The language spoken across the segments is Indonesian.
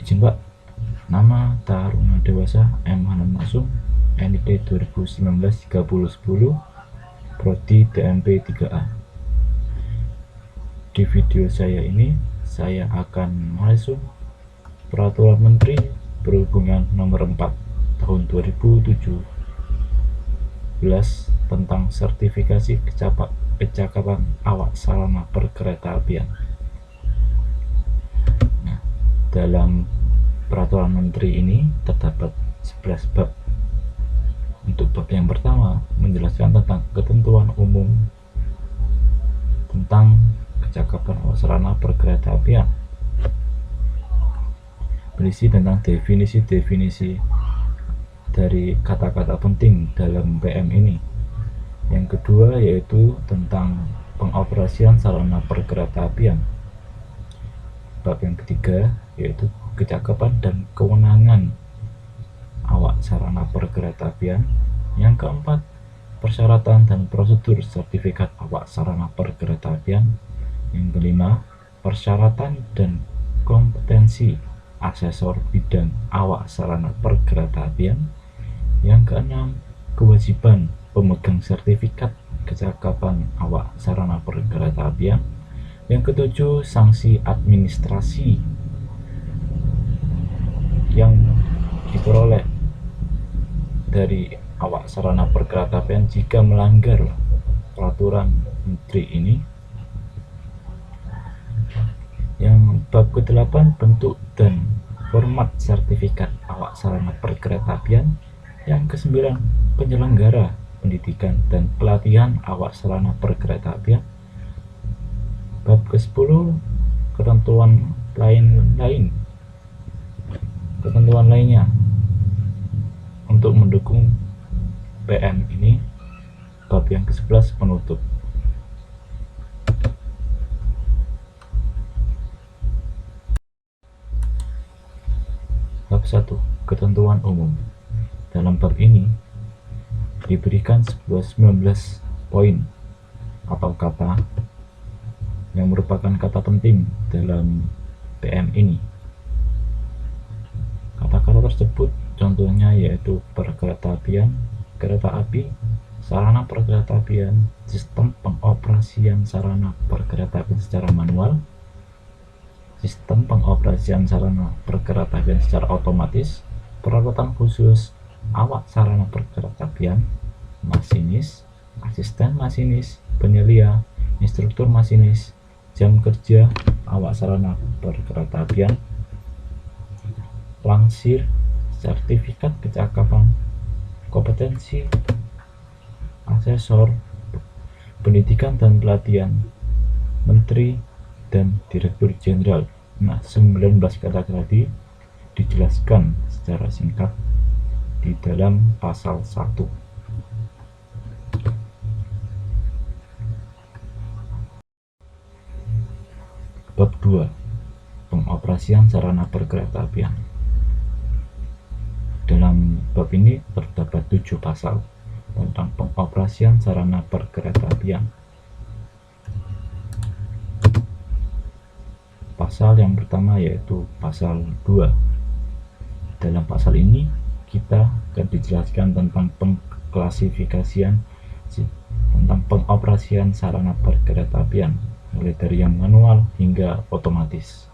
Izin Pak, nama Taruna Dewasa M. Hanan Maksum, NID 2019-3010, Prodi TMP 3A. Di video saya ini, saya akan mengasuh Peraturan Menteri Perhubungan Nomor 4 Tahun 2017 tentang sertifikasi kecakapan awak sarana perkeretaapian. Nah, dalam Peraturan Menteri ini terdapat 11 bab. Untuk bab yang pertama menjelaskan tentang ketentuan umum tentang kecakapan awak sarana perkeretaapian, berisi tentang definisi-definisi dari kata-kata penting dalam PM ini. Yang kedua yaitu tentang pengoperasian sarana perkeretaapian. Bab yang ketiga yaitu kecakapan dan kewenangan awak sarana perkeretaapian. Yang keempat, persyaratan dan prosedur sertifikat awak sarana perkeretaapian. Yang kelima, persyaratan dan kompetensi asesor bidang awak sarana perkeretaapian. Yang keenam, kewajiban pemegang sertifikat kecakapan awak sarana perkeretaapian. Yang ketujuh, sanksi administrasi yang diperoleh dari awak sarana perkeretaapian jika melanggar peraturan menteri ini. Yang bab ke-8, bentuk dan format sertifikat awak sarana perkeretaapian. Yang ke-9, penyelenggara pendidikan dan pelatihan awak sarana perkeretaapian. Bab ke-10, ketentuan lainnya untuk mendukung PM ini. Bab yang ke-11, penutup. Bab 1, ketentuan umum. Dalam bab ini diberikan 19 poin atau kata yang merupakan kata penting dalam PM ini. Kata-kata tersebut contohnya yaitu perkeretaapian, kereta api, sarana perkeretaapian, sistem pengoperasian sarana perkeretaapian secara manual, sistem pengoperasian sarana perkeretaapian secara otomatis, peralatan khusus awak sarana perkeretaapian, masinis, asisten masinis, penyelia, instruktur masinis, jam kerja awak sarana perkeretaapian, langsir, sertifikat kecakapan, kompetensi, asesor, pendidikan dan pelatihan, menteri, dan direktur jenderal. Nah, 19 kata tadi dijelaskan secara singkat di dalam pasal 1. Bab 2, pengoperasian sarana perkeretaapian. Dalam bab ini terdapat 7 pasal tentang pengoperasian sarana perkeretaapian. Pasal yang pertama yaitu pasal 2. Dalam pasal ini kita akan dijelaskan tentang pengklasifikasian tentang pengoperasian sarana perkeretaapian, mulai dari yang manual hingga otomatis.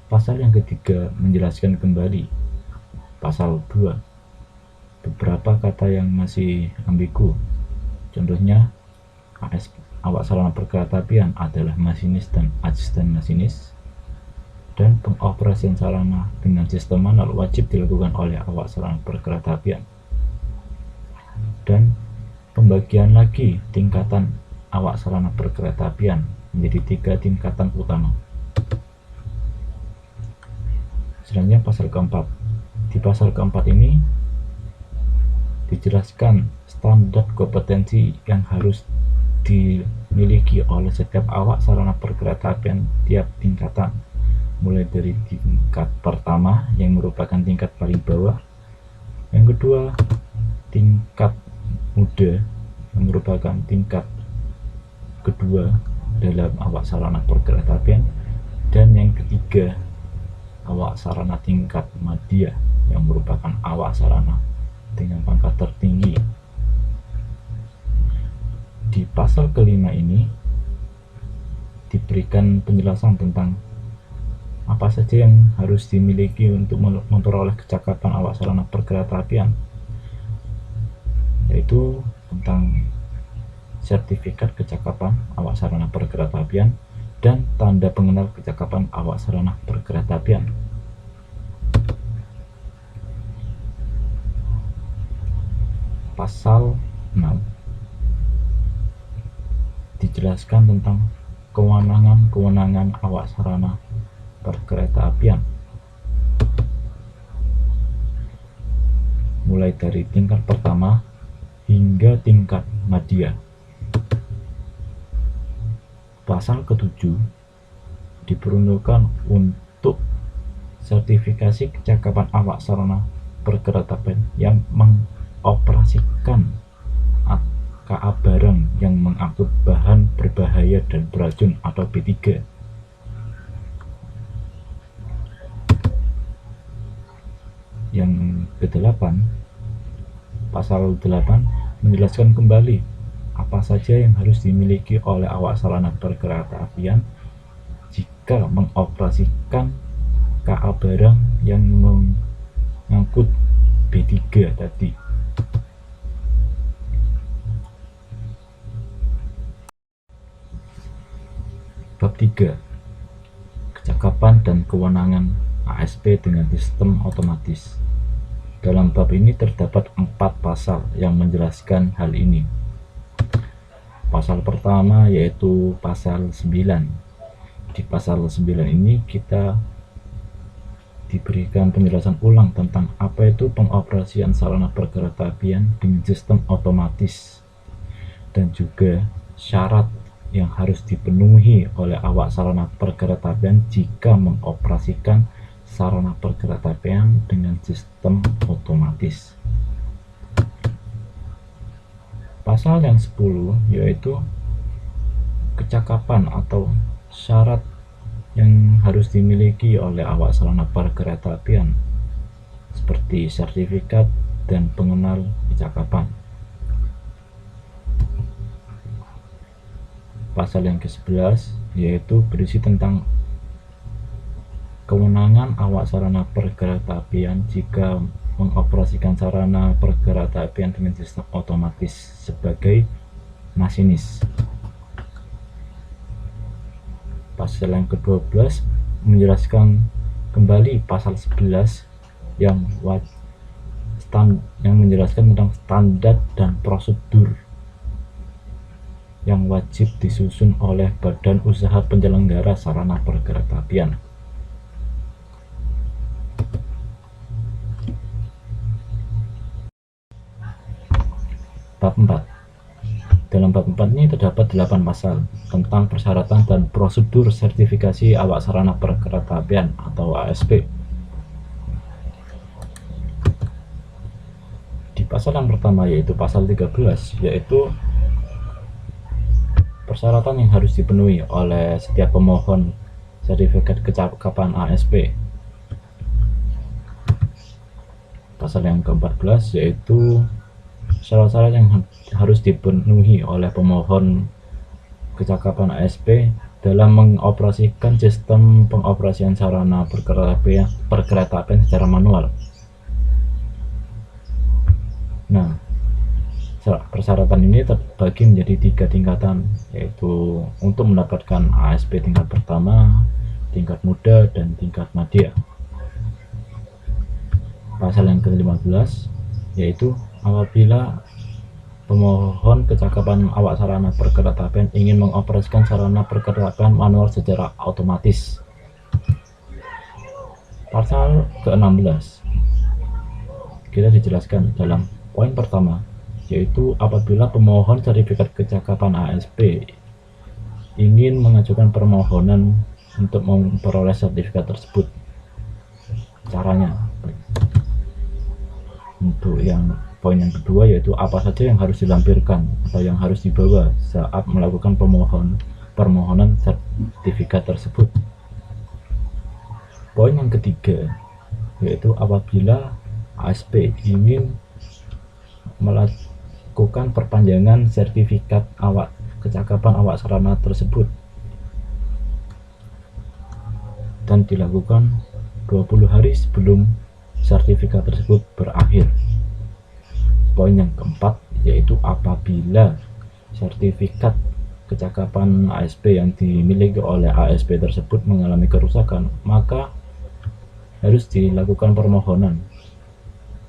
Pasal yang ketiga menjelaskan kembali pasal 2 beberapa kata yang masih ambigu. Contohnya, awak sarana perkeretaapian adalah masinis dan asisten masinis, dan pengoperasian sarana dengan sistem manual wajib dilakukan oleh awak sarana perkeretaapian. Dan pembagian lagi tingkatan awak sarana perkeretaapian menjadi 3 tingkatan utama. Selanjutnya pasal keempat. Di pasal keempat ini dijelaskan standar kompetensi yang harus dimiliki oleh setiap awak sarana perkeretaapian tiap tingkatan, mulai dari tingkat pertama yang merupakan tingkat paling bawah, yang kedua tingkat muda yang merupakan tingkat kedua dalam awak sarana perkeretaapian, dan yang ketiga awak sarana tingkat madya yang merupakan awak sarana dengan pangkat tertinggi. Di pasal kelima ini diberikan penjelasan tentang apa saja yang harus dimiliki untuk memperoleh kecakapan awak sarana perkeretaapian, yaitu tentang sertifikat kecakapan awak sarana perkeretaapian dan tanda pengenal kecakapan awak sarana perkeretaapian. Pasal 6 dijelaskan tentang kewenangan-kewenangan awak sarana perkeretaapian, mulai dari tingkat pertama hingga tingkat madya. Pasal ke-7 diperuntukkan untuk sertifikasi kecakapan awak sarana perkeretaapian yang mengoperasikan KA barang yang mengangkut bahan berbahaya dan beracun atau B3. Yang ke-8, pasal 8 menjelaskan kembali apa saja yang harus dimiliki oleh awak sarana perkeretaapian jika mengoperasikan KA barang yang mengangkut B3 tadi. Bab 3, kecakapan dan kewenangan ASP dengan sistem otomatis. Dalam bab ini terdapat 4 pasal yang menjelaskan hal ini. Pasal pertama yaitu pasal 9. Di pasal 9 ini kita diberikan penjelasan ulang tentang apa itu pengoperasian sarana perkeretaapian dengan sistem otomatis dan juga syarat yang harus dipenuhi oleh awak sarana perkeretaapian jika mengoperasikan sarana perkeretaapian dengan sistem otomatis. Pasal yang 10 yaitu kecakapan atau syarat yang harus dimiliki oleh awak sarana perkeretaapian seperti sertifikat dan pengenal kecakapan. Pasal yang ke-11 yaitu berisi tentang kewenangan awak sarana perkeretaapian jika mengoperasikan sarana perkeretaapian dengan sistem otomatis sebagai masinis. Pasal yang ke-12 menjelaskan kembali pasal 11 yang menjelaskan tentang standar dan prosedur yang wajib disusun oleh badan usaha penyelenggara sarana perkeretaapian. Bab 4. Dalam bab 4 ini terdapat 8 pasal tentang persyaratan dan prosedur sertifikasi awak sarana perkeretaapian atau ASP. Di pasal yang pertama yaitu pasal 13 yaitu persyaratan yang harus dipenuhi oleh setiap pemohon sertifikat kecakapan ASP. Pasal yang ke-14 yaitu syarat-syarat yang harus dipenuhi oleh pemohon kecakapan ASP dalam mengoperasikan sistem pengoperasian sarana perkeretaapian secara manual. Nah, persyaratan ini terbagi menjadi 3 tingkatan, yaitu untuk mendapatkan ASP tingkat pertama, tingkat muda, dan tingkat madya. Pasal yang ke-15 yaitu apabila pemohon kecakapan awak sarana perkeretaapian ingin mengoperasikan sarana perkeretaapian manual secara otomatis. Pasal ke-16 kita dijelaskan dalam poin pertama, yaitu apabila pemohon sertifikat kecakapan ASP ingin mengajukan permohonan untuk memperoleh sertifikat tersebut. Caranya, untuk yang poin yang kedua yaitu apa saja yang harus dilampirkan atau yang harus dibawa saat melakukan permohonan sertifikat tersebut. Poin yang ketiga yaitu apabila ASP ingin melakukan perpanjangan sertifikat kecakapan awak sarana tersebut dan dilakukan 20 hari sebelum sertifikat tersebut berakhir. Poin yang keempat yaitu apabila sertifikat kecakapan ASP yang dimiliki oleh ASP tersebut mengalami kerusakan, maka harus dilakukan permohonan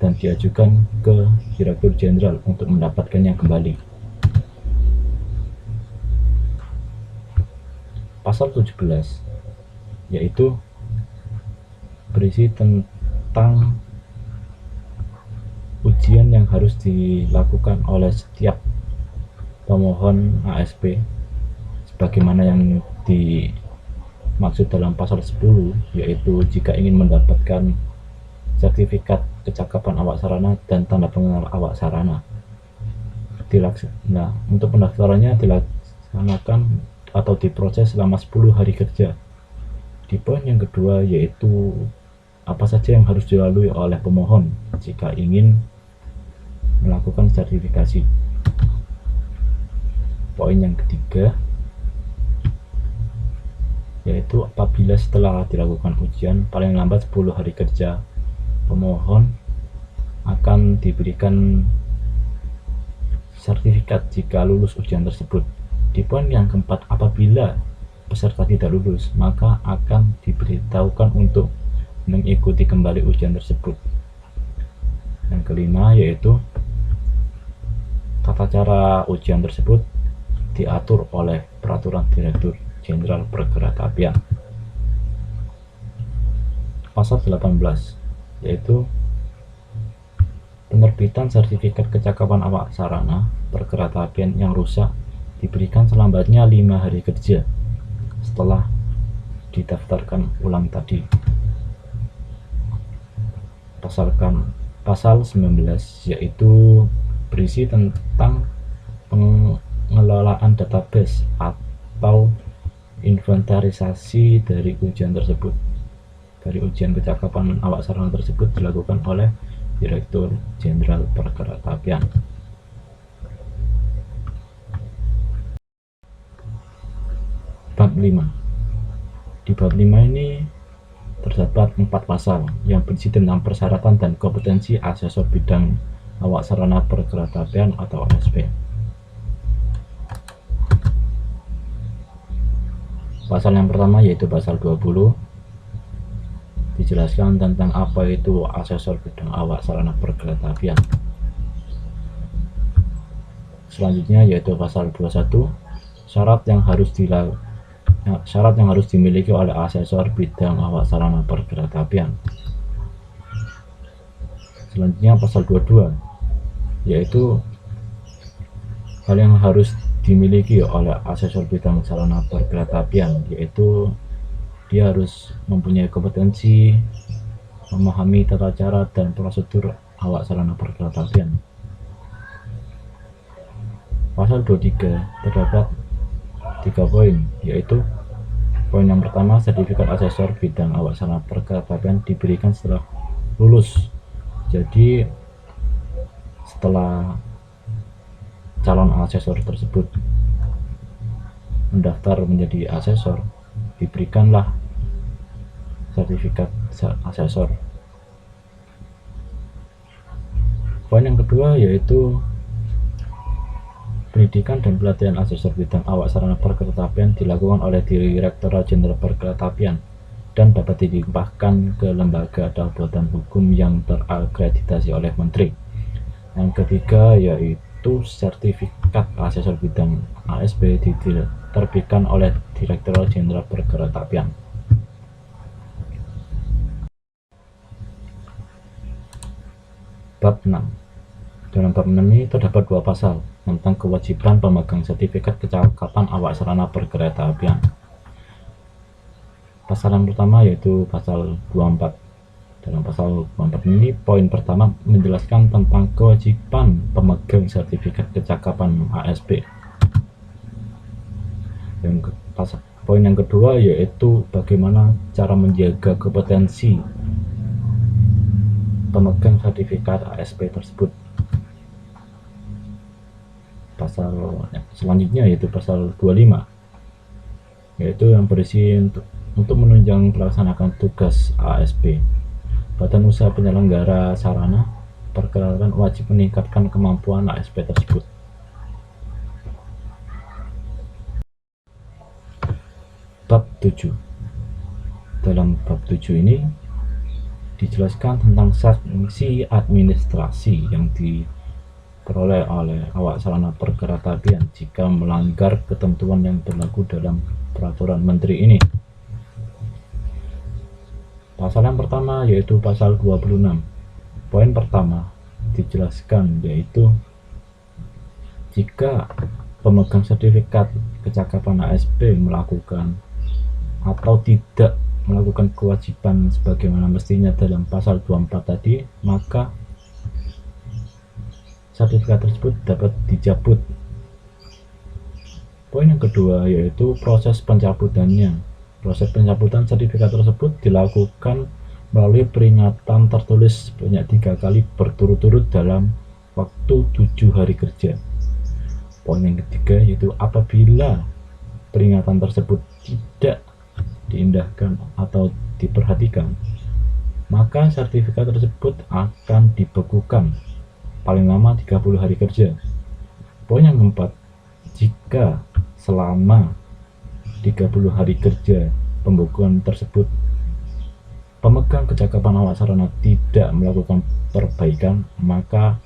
dan diajukan ke Direktur Jenderal untuk mendapatkannya kembali. Pasal 17 yaitu berisi tentang ujian yang harus dilakukan oleh setiap pemohon ASP sebagaimana yang dimaksud dalam pasal 10, yaitu jika ingin mendapatkan sertifikat kecakapan awak sarana dan tanda pengenal awak sarana. Nah, untuk pendaftarannya dilaksanakan atau diproses selama 10 hari kerja. Di poin yang kedua yaitu apa saja yang harus dilalui oleh pemohon jika ingin melakukan sertifikasi. Poin yang ketiga yaitu apabila setelah dilakukan ujian paling lambat 10 hari kerja, pemohon akan diberikan sertifikat jika lulus ujian tersebut. Di poin yang keempat, apabila peserta tidak lulus, maka akan diberitahukan untuk mengikuti kembali ujian tersebut. Yang kelima yaitu tata cara ujian tersebut diatur oleh Peraturan Direktur Jenderal Perkeretaapian. Pasal 18 yaitu penerbitan sertifikat kecakapan awak sarana perkeretaapian yang rusak diberikan selambatnya 5 hari kerja setelah didaftarkan ulang tadi. Pasal 19 yaitu berisi tentang pengelolaan database atau inventarisasi dari ujian tersebut. Dari ujian kecakapan awak sarana tersebut dilakukan oleh Direktur Jenderal Perkeretaapian. Bab 5. Di bab 5 ini terdapat 4 pasal yang berisi tentang persyaratan dan kompetensi asesor bidang awak sarana perkeretaapian atau ASP. Pasal yang pertama yaitu pasal 20 dijelaskan tentang apa itu asesor bidang awak sarana perkeretaapian. Selanjutnya yaitu pasal 21 syarat yang harus dimiliki oleh asesor bidang awak sarana perkeretaapian. Selanjutnya pasal 22 yaitu hal yang harus dimiliki oleh asesor bidang sarana perkeretaapian, yaitu dia harus mempunyai kompetensi memahami tata cara dan prosedur awak sarana perkeretaapian. Pasal 23 terdapat 3 poin, yaitu poin yang pertama, sertifikat asesor bidang awak sarana perkeretaapian diberikan setelah lulus. Jadi setelah calon asesor tersebut mendaftar menjadi asesor, diberikanlah sertifikat asesor. Poin yang kedua yaitu pendidikan dan pelatihan asesor bidang awak sarana perkeretaapian dilakukan oleh Direktorat Jenderal Perkeretaapian dan dapat dilimpahkan ke lembaga atau badan hukum yang terakreditasi oleh Menteri. Yang ketiga yaitu sertifikat asesor bidang ASP diterbitkan oleh Direktorat Jenderal Perkeretaapian. Bab 6. Dalam bab 6 ini terdapat 2 pasal tentang kewajiban pemegang sertifikat kecakapan awak sarana perkeretaapian. Pasal yang pertama yaitu pasal 24. Dalam pasal 24 ini poin pertama menjelaskan tentang kewajiban pemegang sertifikat kecakapan ASP. Poin yang kedua yaitu bagaimana cara menjaga kompetensi pemegang sertifikat ASP tersebut. Pasal selanjutnya yaitu pasal 25, yaitu yang berisi untuk menunjang melaksanakan tugas ASP. Badan usaha penyelenggara sarana pergerakan wajib meningkatkan kemampuan ASP tersebut. Bab 7. Dalam bab 7 ini dijelaskan tentang sanksi administrasi yang diperoleh oleh awak sarana perkeretaapian jika melanggar ketentuan yang berlaku dalam peraturan menteri ini. Pasal yang pertama yaitu pasal 26. Poin pertama dijelaskan yaitu jika pemegang sertifikat kecakapan ASP melakukan atau tidak melakukan kewajiban sebagaimana mestinya dalam pasal 24 tadi, maka sertifikat tersebut dapat dicabut. Poin yang kedua yaitu proses pencabutannya. Proses pencabutan sertifikat tersebut dilakukan melalui peringatan tertulis sebanyak 3 kali berturut-turut dalam waktu 7 hari kerja. Poin yang ketiga yaitu apabila peringatan tersebut tidak diindahkan atau diperhatikan, maka sertifikat tersebut akan dibekukan paling lama 30 hari kerja. Poin yang keempat, jika selama 30 hari kerja pembekuan tersebut pemegang kecakapan awak sarana tidak melakukan perbaikan, maka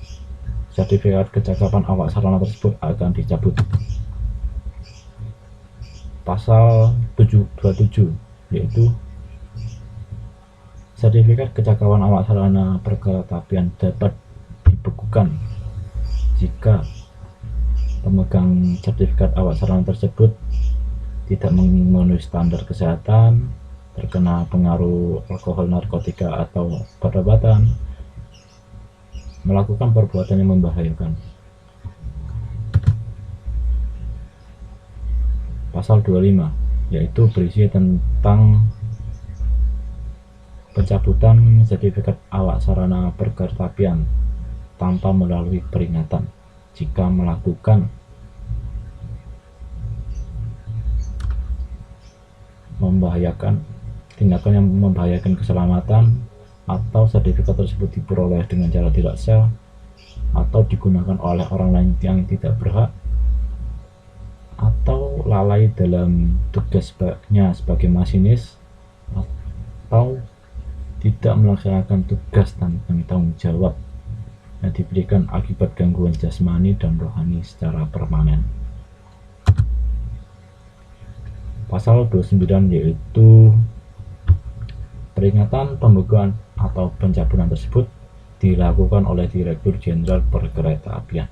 sertifikat kecakapan awak sarana tersebut akan dicabut. Pasal 727 yaitu sertifikat kecakapan awak sarana perkeretaapian dapat dibekukan jika pemegang sertifikat awak sarana tersebut tidak memenuhi standar kesehatan, terkena pengaruh alkohol, narkotika, atau obat-obatan, melakukan perbuatan yang membahayakan. Pasal 25 yaitu berisi tentang pencabutan sertifikat awak sarana perkeretaapian tanpa melalui peringatan jika melakukan tindakan yang membahayakan keselamatan, atau sertifikat tersebut diperoleh dengan cara tidak sah atau digunakan oleh orang lain yang tidak berhak, atau lalai dalam tugasnya sebagai masinis, atau tidak melaksanakan tugas dan tanggung jawab yang diberikan akibat gangguan jasmani dan rohani secara permanen. Pasal 29 yaitu peringatan pembekuan atau pencabutan tersebut dilakukan oleh Direktur Jenderal Perkeretaapian.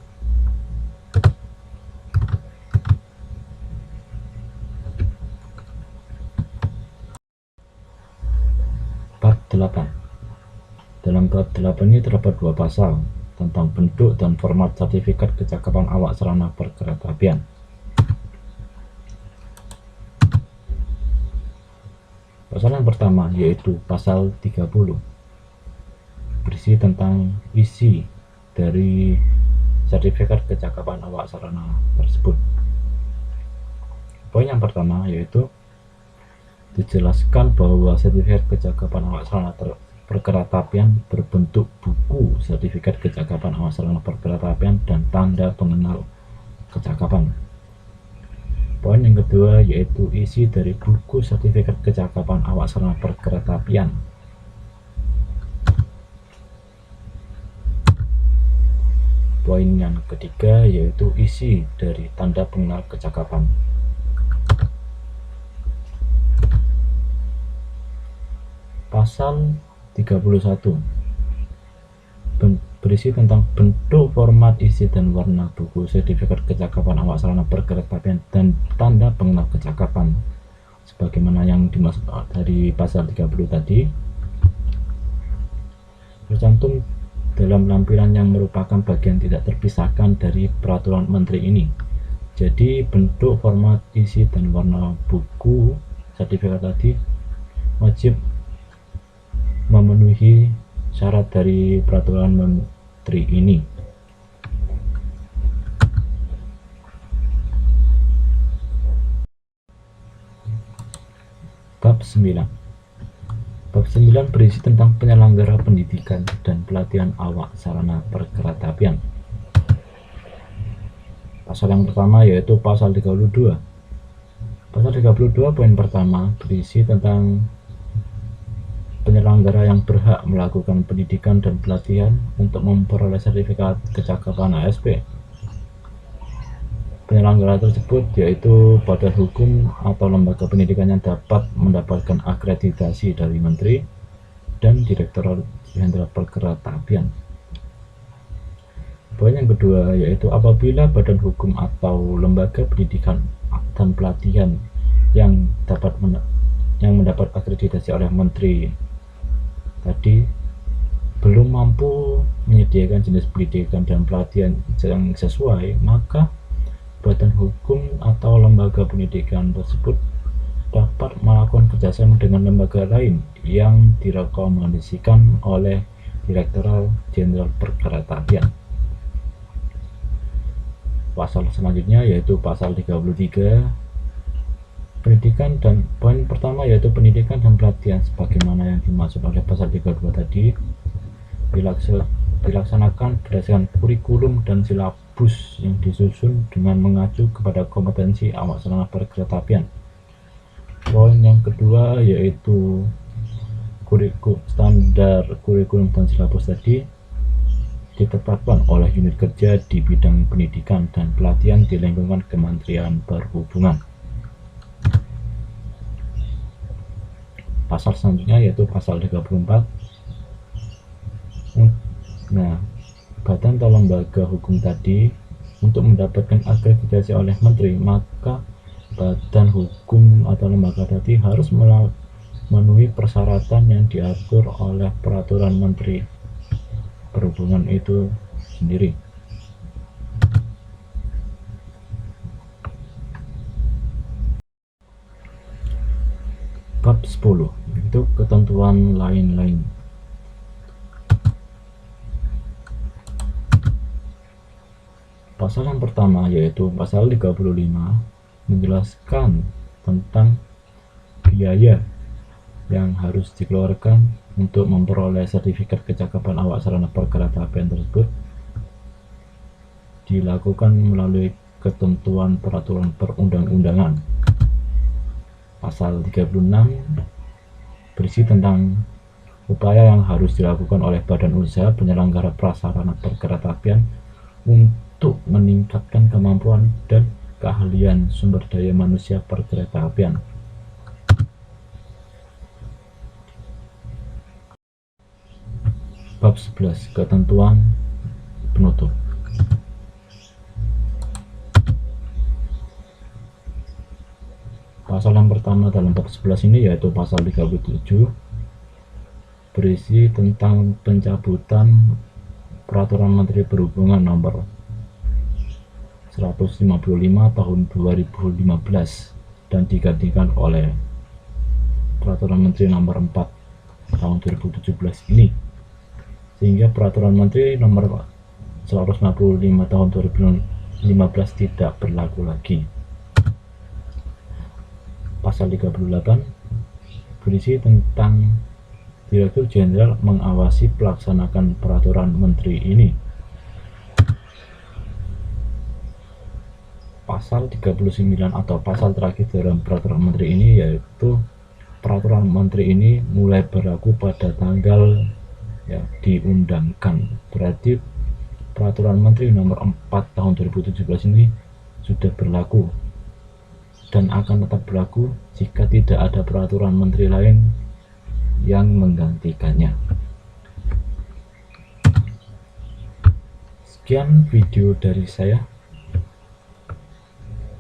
Bab 8. Dalam bab 8 ini terdapat 2 pasal tentang bentuk dan format sertifikat kecakapan awak sarana perkeretaapian. Pasal yang pertama yaitu pasal 30 berisi tentang isi dari sertifikat kecakapan awak sarana tersebut. Poin yang pertama yaitu dijelaskan bahwa sertifikat kecakapan awak sarana perkeretaapian berbentuk buku sertifikat kecakapan awak sarana perkeretaapian dan tanda pengenal kecakapan. Poin yang kedua yaitu isi dari buku sertifikat kecakapan awak sarana perkeretaapian. Poin yang ketiga yaitu isi dari tanda pengenal kecakapan. Pasal 31 berisi tentang bentuk, format, isi, dan warna buku sertifikat kecakapan awak sarana perkeretaapian dan tanda pengenal kecakapan sebagaimana yang dimaksud dari pasal 30 tadi, tercantum dalam lampiran yang merupakan bagian tidak terpisahkan dari peraturan menteri ini. Jadi bentuk, format, isi, dan warna buku sertifikat tadi wajib memenuhi syarat dari peraturan menteri ini. Bab 9. Bab 9 berisi tentang penyelenggara pendidikan dan pelatihan awak sarana perkeretaapian. Pasal yang pertama yaitu pasal 32. Pasal 32 poin pertama berisi tentang penyelenggara yang berhak melakukan pendidikan dan pelatihan untuk memperoleh sertifikat kecakapan ASP. Penyelenggara tersebut yaitu badan hukum atau lembaga pendidikan yang dapat mendapatkan akreditasi dari Menteri dan Direktorat Jenderal Perkeretaapian. Poin yang kedua yaitu apabila badan hukum atau lembaga pendidikan dan pelatihan yang mendapat akreditasi oleh Menteri tadi belum mampu menyediakan jenis pendidikan dan pelatihan yang sesuai, maka badan hukum atau lembaga pendidikan tersebut dapat melakukan kerjasama dengan lembaga lain yang direkomendasikan oleh Direktorat Jenderal Perkeretaapian. Pasal selanjutnya yaitu pasal 33 pendidikan, dan poin pertama yaitu pendidikan dan pelatihan sebagaimana yang dimaksud oleh pasal 32 tadi dilaksanakan berdasarkan kurikulum dan silabus yang disusun dengan mengacu kepada kompetensi awak sarana perkeretaapian. Poin yang kedua yaitu standar kurikulum dan silabus tadi ditetapkan oleh unit kerja di bidang pendidikan dan pelatihan di lingkungan Kementerian Perhubungan. Pasal selanjutnya yaitu pasal 34. Nah, badan atau lembaga hukum tadi untuk mendapatkan akreditasi oleh Menteri, maka badan hukum atau lembaga tadi harus memenuhi persyaratan yang diatur oleh peraturan Menteri Perhubungan itu sendiri. Bab 10 itu ketentuan lain-lain. Pasal yang pertama yaitu pasal 35 menjelaskan tentang biaya yang harus dikeluarkan untuk memperoleh sertifikat kecakapan awak sarana perkeretaapian tersebut dilakukan melalui ketentuan peraturan perundang-undangan. Pasal 36 berisi tentang upaya yang harus dilakukan oleh badan usaha penyelenggara prasarana perkeretaapian untuk meningkatkan kemampuan dan keahlian sumber daya manusia perkeretaapian. Bab 11 ketentuan penutup. Pasal yang pertama dalam bab 11 ini yaitu pasal 37 berisi tentang pencabutan peraturan Menteri Perhubungan nomor 155 tahun 2015 dan digantikan oleh peraturan Menteri nomor 4 tahun 2017 ini, sehingga peraturan Menteri nomor 155 tahun 2015 tidak berlaku lagi. Pasal 38 berisi tentang Direktur Jenderal mengawasi pelaksanaan peraturan Menteri ini. Pasal 39 atau pasal terakhir dalam peraturan Menteri ini yaitu peraturan Menteri ini mulai berlaku pada tanggal diundangkan. Berarti peraturan Menteri nomor 4 tahun 2017 ini sudah berlaku dan akan tetap berlaku jika tidak ada peraturan Menteri lain yang menggantikannya. Sekian video dari saya.